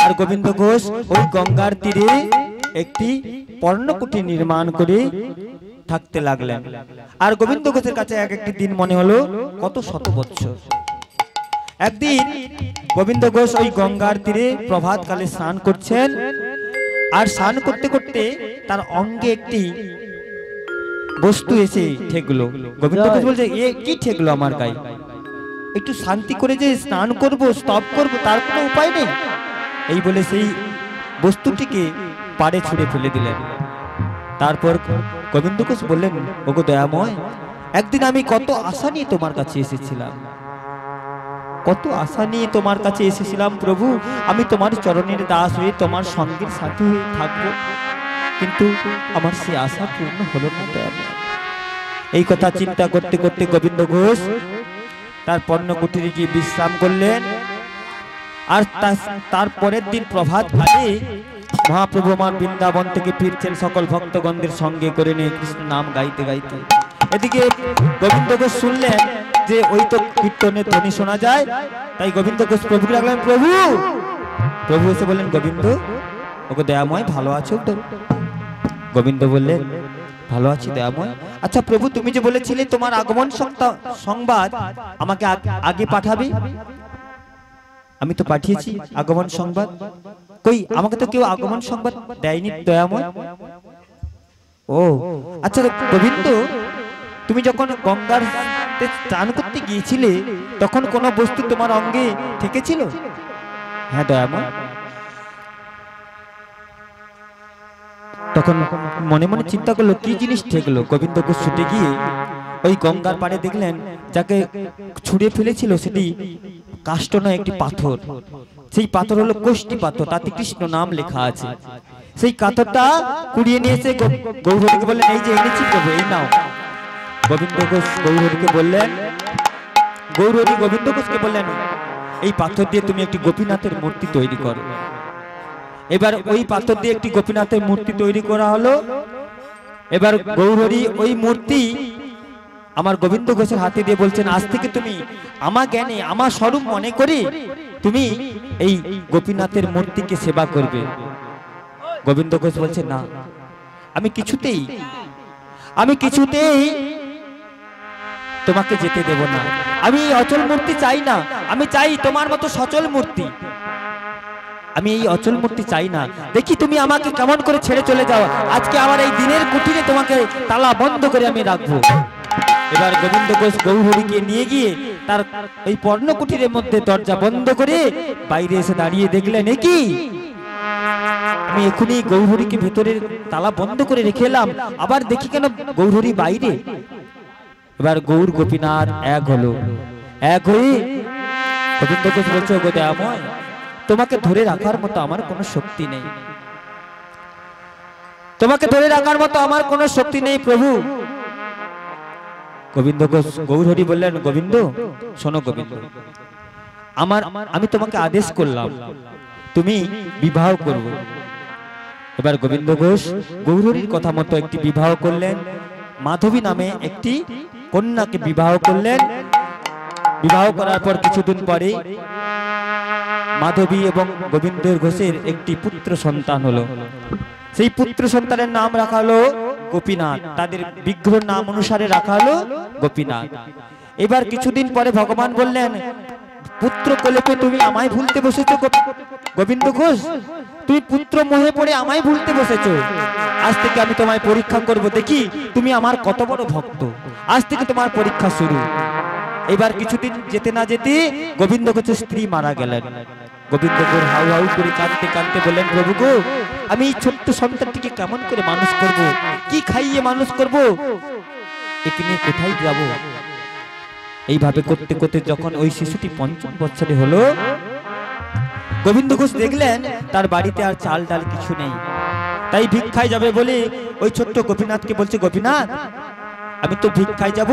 আর গোবিন্দ ঘোষ ওই গঙ্গার তীরে একটি পর্ণকুটি নির্মাণ করে থাকতে লাগলেন। আর গোবিন্দ ঘোষের কাছে এক একটি দিন মনে হলো কত শত বৎসর। একদিন গোবিন্দ ঘোষ ওই গঙ্গার তীরে প্রভাত কালে স্নান করছেন, আর স্নান করতে করতে তার অঙ্গে একটি বস্তু এসে ঠেকলো। গোবিন্দ ঘোষ বলছে এ কি ঠেকলো আমার গায়ে, একটু শান্তি করে যে স্নান করব স্তব করব তার কোনো উপায় নেই, এই বলে সেই বস্তুটিকে পাড়ে ছুঁড়ে ফেলে দিলেন। তারপর গোবিন্দ ঘোষ বললেন ওগো দয়াময়, একদিন আমি কত আশা নিয়ে তোমার কাছে এসেছিলাম, কত আশা নিয়ে তোমার কাছে এসেছিলাম প্রভু, আমি তোমার চরণের দাস হয়ে তোমার সঙ্গের সাথী হয়ে থাকবো, কিন্তু আমার সে আশা পূর্ণ হলো না দয়াময়। এই কথা চিন্তা করতে করতে গোবিন্দ ঘোষ তার পর্ণকুটিরে গিয়ে বিশ্রাম করলেন। আর তার পরের দিন প্রভাত কালে মহাপ্রভু আমার বৃন্দাবন থেকে ফিরছেন সকল ভক্তগণদের সঙ্গে করে নিয়ে কৃষ্ণ নাম গাইতে গাইতে। এদিকে গোবিন্দ ঘোষ শুনলেন যে ওই তো কীর্তনের ধ্বনি শোনা যায়, তাই গোবিন্দ ঘোষ প্রভুকে ডাকলেন প্রভু। প্রভু এসে বললেন গোবিন্দ ওকে দয়াময় ভালো আছো তো? গোবিন্দ বললেন ভালো আছি দয়াময়। আচ্ছা প্রভু তুমি যে বলেছিলে তোমার আগমন সংবাদ আমাকে আগে পাঠাবে, আমি তো পাঠিয়েছি আগমন সংবাদ, কই আমাকে তো কেউ আগমন সংবাদ দেয়নি দয়াময়। ও আচ্ছা গোবিন্দ তুমি যখন গঙ্গার স্নান করতে গিয়েছিলে তখন কোন বস্তু তোমার অঙ্গে ঠেকেছিল? হ্যাঁ দয়াময়। তখন মনে মনে চিন্তা করলো কি জিনিস ঠেকলো। গোবিন্দ ঘোষ ছুটে গিয়ে ওই গঙ্গার পাড়ে দেখলেন যাকে ছুঁড়ে ফেলেছিল সেটি কাষ্ঠ নয় একটি পাথর, সেই পাথর হলো কোষ্ঠী পাথর, তাতে কৃষ্ণ নাম লেখা আছে। সেই পাথরটা কুড়িয়ে নিয়ে এসে গৌরহরিকে বললেন এই যে এনেছি প্রভু এই নাও। গোবিন্দ ঘোষ গৌরহরিকে বললেন, গৌরহরি গোবিন্দ ঘোষকে বললেন এই পাথর দিয়ে তুমি একটি গোপীনাথের মূর্তি তৈরি করো। এবার ওই পাথর দিয়ে একটি গোপীনাথের মূর্তি তৈরি করা হলো। এবার গৌরহরি ওই মূর্তি আমার গোবিন্দ ঘোষের হাতে দিয়ে বলছেন, আজ থেকে তুমি আমার জ্ঞানে আমার স্বরূপ মনে করে তুমি এই গোপীনাথের মূর্তিকে সেবা করবে। গোবিন্দ ঘোষ বলছে, না, আমি কিছুতেই তোমাকে যেতে দেব না। আমি এই অচল মূর্তি চাই না, আমি চাই তোমার মতো সচল মূর্তি। আমি এই অচল মূর্তি চাই না। দেখি তুমি আমাকে কেমন করে ছেড়ে চলে যাও। আজকে আমার এই দিনের কুটিরে তোমাকে তালা বন্ধ করে আমি রাখবো। এবার গোবিন্দ ঘোষ গৌরহরিকে নিয়ে গিয়ে তার ওই পর্ণ কুটিরের মধ্যে দরজা বন্ধ করে বাইরে এসে দাঁড়িয়ে দেখলেন, এ কি, আমি এখনই গৌরহরিকে ভেতরে তালা বন্ধ করে রেখে এলাম, আবার দেখি কেন গৌরহরি বাইরে। এবার গৌর গোপীনাথ এক হলো, এক হয়ে গোবিন্দ ঘোষ বলছে, ওগো দয়াময়, তোমাকে ধরে রাখার মতো আমার কোনো শক্তি নেই, তোমাকে ধরে রাখার মতো আমার কোনো শক্তি নেই প্রভু। গোবিন্দ ঘোষ গৌরহরি বললেন, গোবিন্দ শোনো গোবিন্দ, আমি তোমাকে আদেশ করলাম তুমি বিবাহ করবে। এবার গোবিন্দ ঘোষ গৌরহরির কথা মতো একটি বিবাহ করলেন, মাধবী নামে একটি কন্যাকে বিবাহ করলেন। বিবাহ করার পর কিছুদিন পরে মাধবী এবং গোবিন্দ ঘোষের একটি পুত্র সন্তান হলো। সেই পুত্র সন্তানের নাম রাখা হলো গোপীনাথ, তাদের বিগ্রহ নাম অনুসারে রাখা হলো গোপীনাথ। এবার কিছুদিন পরে ভগবান বললেন, পুত্র কোলে পেয়ে তুমি আমায় ভুলতে বসেছো গোবিন্দ ঘোষ, তুমি পুত্র মোহে পড়ে আমায় ভুলতে বসেছো। আজ থেকে আমি তোমায় পরীক্ষা করব, দেখি তুমি আমার কত বড় ভক্ত। আজ থেকে তোমার পরীক্ষা শুরু। এবার কিছুদিন যেতে না যেতে গোবিন্দ ঘোষের স্ত্রী মারা গেলেন। গোবিন্দ ঘোষ হাউ হাউ করে কাঁদতে কাঁদতে বললেন, প্রভু গো, আমি এই ছোট্ট সন্তানটিকে কেমন করে মানুষ করব, কি খাইয়ে মানুষ করব, একে নিয়ে কোথায় যাব। এইভাবে করতে করতে যখন ওই শিশুটি ৫ম বছরে হলো, গোবিন্দ ঘোষ দেখলেন তার বাড়িতে আর চাল ডাল কিছু নেই। তাই ভিক্ষায় যাবে বলে ওই ছোট্ট গোপীনাথকে বলছে, গোপীনাথ, আমি তো ভিক্ষায় যাব,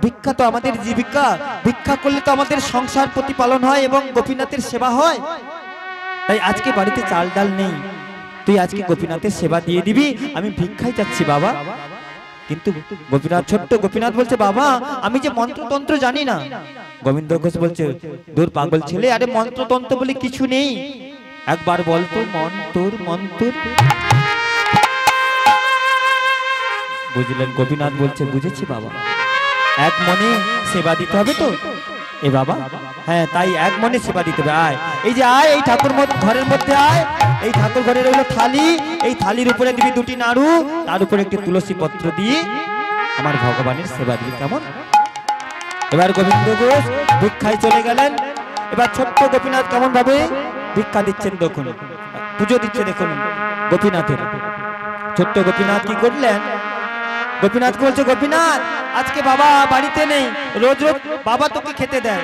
ভিক্ষা তো আমাদের জীবিকা, ভিক্ষা করলে তো আমাদের সংসার প্রতিপালন হয় এবং গোপীনাথের সেবা হয়। তাই আজকে বাড়িতে চাল ডাল নেই, তুই আজকে গোপীনাথের সেবা দিয়ে দিবি, আমি ভিক্ষায় যাচ্ছি বাবা। কিন্তু গোপীনাথ, ছোট্ট গোপীনাথ বলছে, বাবা আমি যে মন্ত্রতন্ত্র জানি না। গোবিন্দ ঘোষ বলছে, দূর পাগল ছেলে, আরে মন্ত্রতন্ত্র বলে কিছু নেই, একবার বলতো মন্তর মন্তর। বুঝলেন? গোপীনাথ বলছে, বুঝেছি বাবা, এক মনে সেবা দিতে হবে তো। এ বাবা, হ্যাঁ তাই এক মনে সেবা দিতে হবে। আয়, এই যে আয়, এই ঠাকুর ঘরের মধ্যে আয়, এই ঠাকুর ঘরের হলো থালি, এই থালির উপরে দিবি 2টি নাড়ু, তার উপরে একটি তুলসী পত্র দিয়ে আমার ভগবানের সেবা দিবি, কেমন? এবার গোবিন্দ ঘোষ ভিক্ষায় চলে গেলেন। এবার ছোট্ট গোপীনাথ কেমন ভাবে ভিক্ষা দিচ্ছেন দেখুন, পুজো দিচ্ছে দেখুন গোপীনাথের। ছোট্ট গোপীনাথ কি করলেন, গোপীনাথ বলছে, গোপীনাথ আজকে বাবা বাড়িতে নেই, রোজ রোজ বাবা তোকে খেতে দেয়,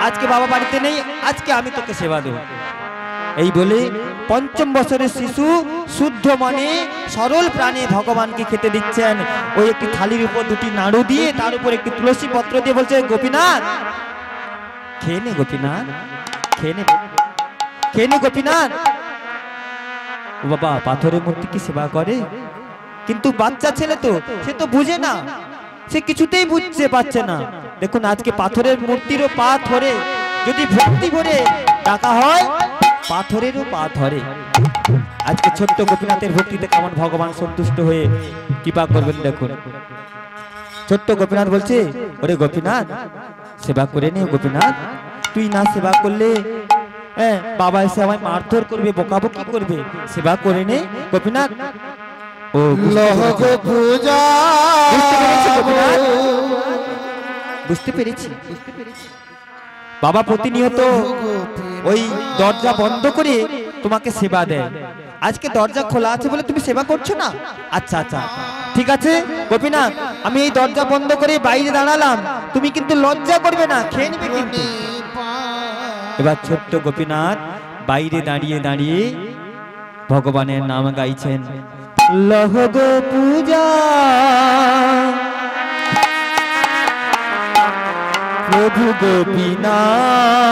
আজকে বাবা বাড়িতে নেই, আজকে আমি তোকে সেবা দেব। এই বলে ৫ম বছরের শিশু শুদ্ধ মনে সরল প্রাণে ভগবানকে খেতে দিচ্ছেন। ওই একটি থালির উপর 2টি নাড়ু দিয়ে তার উপর একটি তুলসী পত্র দিয়ে বলছে, গোপীনাথ খেয়ে নে, গোপীনাথ খেয়ে নে, খেয়ে নে গোপীনাথ। ও বাবা, পাথরের মূর্তি কি সেবা করে? কিন্তু বাচ্চা ছেলে তো, সে তো বুঝে না, সে কিছুতেই বুঝতে পারছে না। দেখুন আজকে পাথরের মূর্তিরও পা ধরে যদি ভক্তি ভরে ডাকা হয়, পাথরেরও পা ধরে। আজকে ছোট্ট গোপীনাথের ভক্তিতে কেমন ভগবান সন্তুষ্ট হয়ে কৃপা করবেন দেখুন। ছোট্ট গোপীনাথ বলছে, ওরে গোপীনাথ সেবা করে নে গোপীনাথ, তুই না সেবা করলে বাবা এসে আমায় মারধর করবে, বকাবকি করবে, সেবা করে নে গোপীনাথ। ও বুঝতে পেরেছি বাবা প্রতিনিয়ত ওই দরজা বন্ধ করে তোমাকে সেবা দেয়, আজকে দরজা খোলা আছে বলে তুমি সেবা করছো না। আচ্ছা আচ্ছা ঠিক আছে গোপীনাথ, আমি এই দরজা বন্ধ করে বাইরে দাঁড়ালাম, তুমি কিন্তু লজ্জা করবে না, খেয়ে নেবে কিন্তু। এবার ছোট্ট গোপীনাথ বাইরে দাঁড়িয়ে দাঁড়িয়ে ভগবানের নাম গাইছেন, লহ গো পূজা প্রভু গোপীনাথ,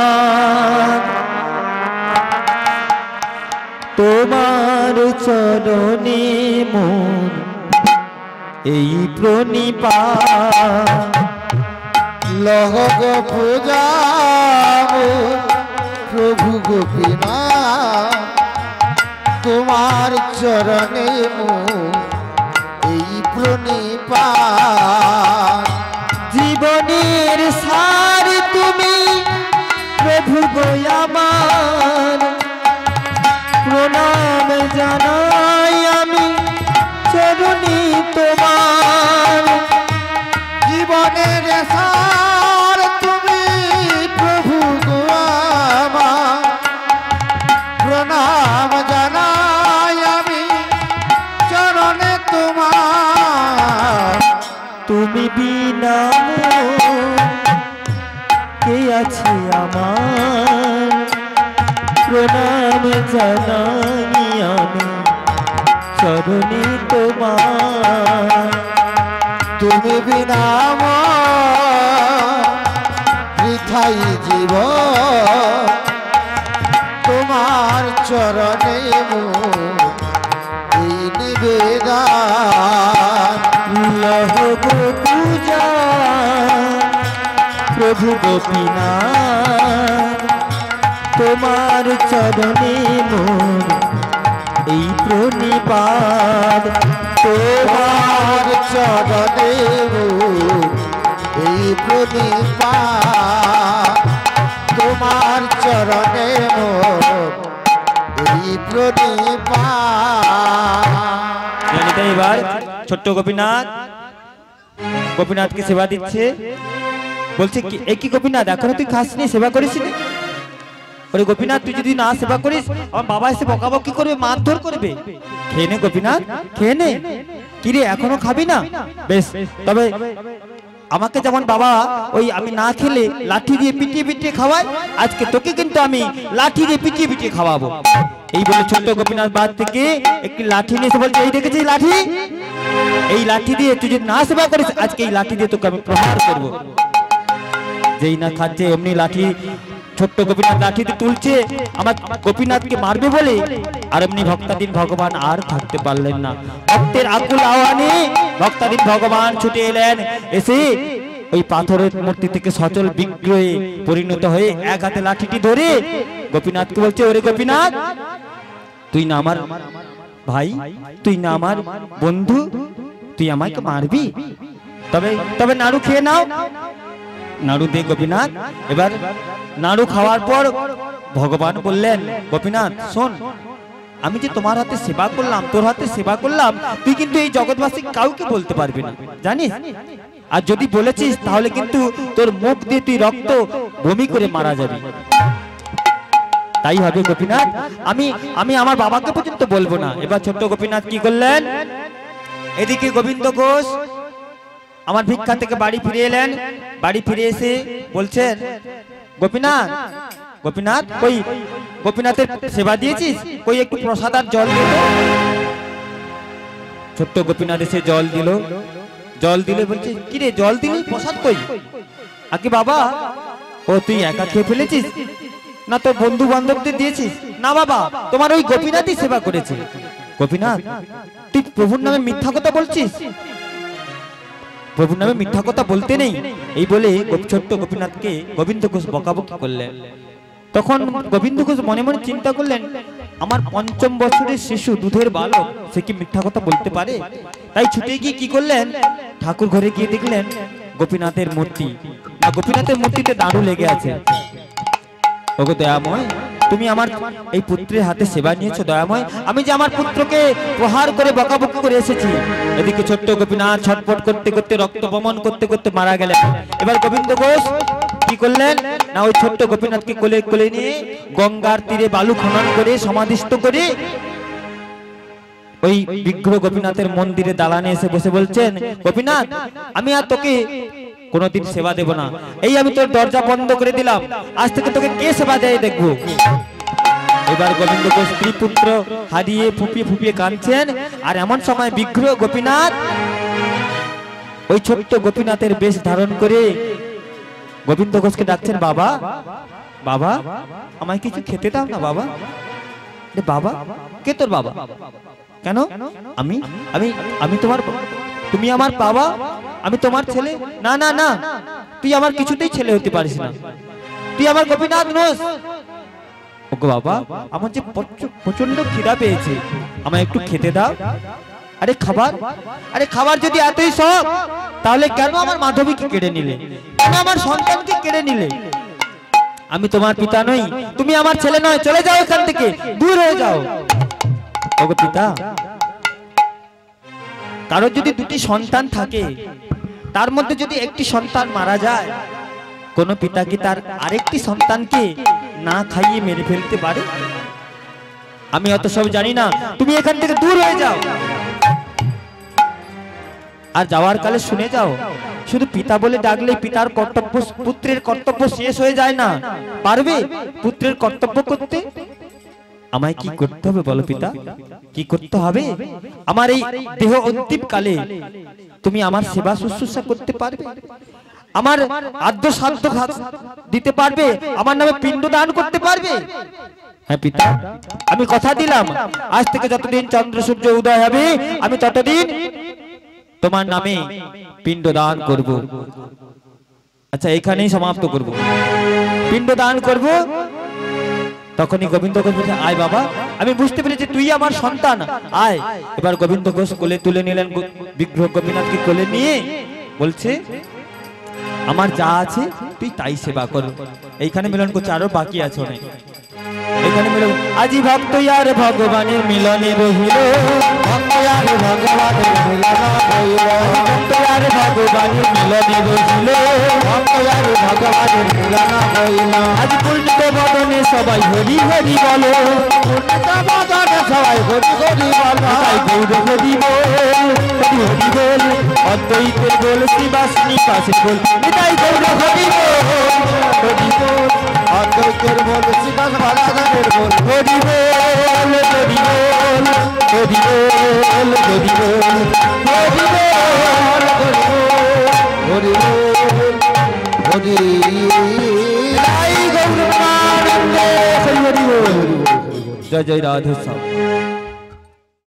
তোমার চরণে মন এই প্রণিপাত। লহ গো পূজা প্রভু গোপীনাথ, তোমার চরণে এই প্রণিপাত। জীবনের সার তুমি প্রভু গো আমার, প্রণাম জানাই আমি চরণে তোমার। জীবনের সার তুমি প্রভু গো আমার, প্রণাম জানাই আমি চরণে তোমার। তুমি বিনা কে আছে আমার, প্রণাম জানাই আমি চরণে তোমার। তুমি বিনা বৃথাই জীব, তোমার চরণে এই নিবেদন। লহ গো পূজা প্রভু গোপীনাথ, তোমার চরণে মোর এই প্রণিপাত। তোমার চরণে এই প্রণিপাত, তোমার চরণে এই প্রণিপাত। জানিতে এবার ছোট্ট গোপীনাথ গোপীনাথকে সেবা দিচ্ছে, বলছে কি একই গোপীনাথ এখনো তুই খাসনি, সেবা করিস নি? ওরে গোপীনাথ তুই যদি না সেবা করিস আমার বাবা এসে বকাবকি করবে, মারধর করবে। খেয়ে নে গোপীনাথ, খেয়ে নে। কিরে এখনো খাবি না? বেশ, তবে আমাকে যেমন বাবা ওই আমি না খেলে লাঠি দিয়ে পিটিয়ে পিটিয়ে খাওয়ায়, আজকে তোকে কিন্তু আমি লাঠি দিয়ে পিটিয়ে পিটিয়ে খাওয়াবো। এই বলে ছোট্ট গোপীনাথ বাদ থেকে একটি লাঠি নিয়ে এসে বলছে, এই দেখেছিস লাঠি, এই লাঠি দিয়ে তুই যদি না সেবা করিস আজকে এই লাঠি দিয়ে তোকে আমি প্রহার করবো। যেই না খাচ্ছে এমনি লাঠি ছোট্ট গোপীনাথ লাঠিতে তুলছে আমার গোপীনাথকে মারবে বলে, আর এমনি ভক্তাধীন ভগবান আর থাকতে পারলেন না। ভক্তের আকুল আহ্বানে ভক্তাধীন ভগবান ছুটে এলেন, এসে ওই পাথরের মূর্তি থেকে সচল বিগ্রহে পরিণত হয়ে এক হাতে লাঠিটি ধরে গোপীনাথকে বলছে, ওরে গোপীনাথ তুই না আমার ভাই, তুই না আমার বন্ধু, তুই আমাকে মারবি? তবে তবে নাড়ু খেয়ে নাও। নাড়ু দে গোপীনাথ। এবার নাড়ু খাওয়ার পর ভগবান বললেন, গোপীনাথ শোন, আমি যে তোমার হাতে সেবা করলাম, তোর হাতে সেবা করলাম, তুই কিন্তু এই জগৎবাসী কাউকে বলতে পারবি না, জানিস? আর যদি বলেছিস তাহলে কিন্তু তোর মুখ দিয়ে তুই রক্ত বমি করে মারা যাবি। তাই হবে গোপীনাথ, আমি আমার বাবাকে পর্যন্ত বলবো না। এবার ছোট্ট গোপীনাথ কি করলেন, এদিকে গোবিন্দ ঘোষ আমার ভিক্ষা থেকে বাড়ি ফিরে এলেন। বাড়ি ফিরে এসে বলছেন, গোপীনাথ গোপীনাথ কই গোপীনাথের সেবা দিয়েছিস, কই একটু প্রসাদ আর জল দিল। ছোট্ট গোপীনাথ এসে জল দিল, জল দিলে বলছে, কি রে জল দিলি, প্রসাদ কই? আগে বাবা, ও তুই একা খেয়ে ফেলেছিস না তোর বন্ধু বান্ধবদের দিয়েছিস? না বাবা, তোমার ওই গোপীনাথই সেবা করেছে। গোপীনাথ তুই প্রভুর নামে মিথ্যা কথা বলছিস, প্রভুর নামে মিথ্যা কথা বলতে নেই। এই বলে ছোট্ট গোপীনাথকে গোবিন্দ ঘোষ বকাবকি করলেন। তখন গোবিন্দ ঘোষ মনে মনে চিন্তা করলেন, আমার ৫ম বছরের শিশু দুধের বালক, সে কি মিথ্যা কথা বলতে পারে? তাই ছুটে গিয়ে কি করলেন, ঠাকুর ঘরে গিয়ে দেখলেন গোপীনাথের মূর্তি, আর গোপীনাথের মূর্তিতে দাঁড়ু লেগে আছে। ওগো দয়াময়, তুমি আমার এই পুত্রের হাতে সেবা নিয়েছো দয়াময়, আমি যে আমার পুত্রকে প্রহার করে বকাবকি করে এসেছি। এদিকে ছোট্ট গোপীনাথ ছটফট করতে করতে রক্ত বমন করতে করতে মারা গেলেন। এবার গোবিন্দ ঘোষ কি করলেন না, ওই ছোট্ট গোপীনাথকে কোলে কোলে নিয়ে গঙ্গার তীরে বালু খনন করে সমাধিস্থ করে ওই বিগ্রহ গোপীনাথের মন্দিরে দালানে এসে বসে বলছেন, গোপীনাথ আমি আর তোকে কোনদিন সেবা দেব না, এই আমি তোর দরজা বন্ধ করে দিলাম, আজ থেকে তোকে কে সেবা দেয় দেখবো। এবার গোবিন্দ ঘোষ স্ত্রী পুত্র হারিয়ে ফুপিয়ে ফুপিয়ে কাঁদছেন। আর এমন সময় বিগ্রহ গোপীনাথ ওই ছোট্ট গোপীনাথের বেশ ধারণ করে গোবিন্দ ঘোষকে ডাকছেন, বাবা বাবা আমায় কিছু খেতে দাও না বাবা। বাবা? কে তোর বাবা? কেন? আমি আমি আমি তোমার, তুমি আমার বাবা, আমি তোমার ছেলে? না না না, তুই আমার কিছুতেই ছেলে হতে পারিস না, তুই আমার গোপীনাথ নোস। ওগো বাবা, আমার যে প্রচন্ড খিদা পেয়েছে, আমায় একটু খেতে দাও। আরে খাবার, আরে খাবার যদি এতই সব, তাহলে কেন আমার মাধবীকে কেড়ে নিলে, কেন আমার সন্তানকে কেড়ে নিলে? আমি তোমার পিতা নই, তুমি আমার ছেলে নয়, চলে যাও এখান থেকে, দূর হয়ে যাও। ওগো পিতা, কারোর যদি দুটি সন্তান থাকে, তার মধ্যে যদি একটি সন্তান মারা যায়, কোন পিতা কি তার আরেকটি সন্তানকে না খাইয়ে মেরে ফেলতে পারে? আমি অত সব জানি না, তুমি এখান থেকে দূর হয়ে যাও। আর যাওয়ার কালে শুনে যাও, শুধু পিতা বলে ডাকলে পিতার কর্তব্য, পুত্রের কর্তব্য শেষ হয়ে যায় না। পারবে পুত্রের কর্তব্য করতে? আমায় কি করতে হবে বলো পিতা, কি করতে হবে? আমার এই দেহ অন্তিম কালে তুমি আমার সেবা শুশ্রূষা করতে পারবে? আমার আদ্য সাধ্য দিতে পারবে? আমার নামে পিণ্ড দান করতে পারবে? হ্যাঁ পিতা, আমি কথা দিলাম, আজ থেকে যতদিন চন্দ্র সূর্য উদয় হবে, আমি ততদিন তোমার নামে পিণ্ড দান করব। আচ্ছা, এখানেই সমাপ্ত করব, পিণ্ড দান করব। তখনই গোবিন্দ ঘোষ বলছে, আয় বাবা, আমি বুঝতে পেরেছি তুই আমার সন্তান, আয়। এবার গোবিন্দ ঘোষ কোলে তুলে নিলেন, বিগ্রহ গোপীনাথকে কোলে নিয়ে বলছে, আমার যা আছে তুই তাই সেবা কর। এইখানে মিলন করছে, আরো বাকি আছে অনেক। এখানে মিলন, আজি ভক্ত আর ভগবানের মিলনে রহিল, ভক্ত আর ভগবানের মিলনে রহিল, ভক্ত আর ভগবানের মিলনে রহিল, ভক্ত আর ভগবানের মিলনে রহিল। আজ পূর্ণিত বদনে সবাই হরি হরি বলো, পূর্ণিত বদনে সবাই হরি হরি বলো, তাই গৌর হরি বল, হরি হরি বল, অদ্বৈতের বল, শ্রীবাসনী কাছে বল, তাই গৌর হরি বল, হরি বল, অদ্বৈতের বল, শ্রীবাস বালাধারের বল, হরি বল, হরি বল, হরি বল, হরি বল, হরি বল, হরি বল, হরি জয় জয় রাধে শ্যাম।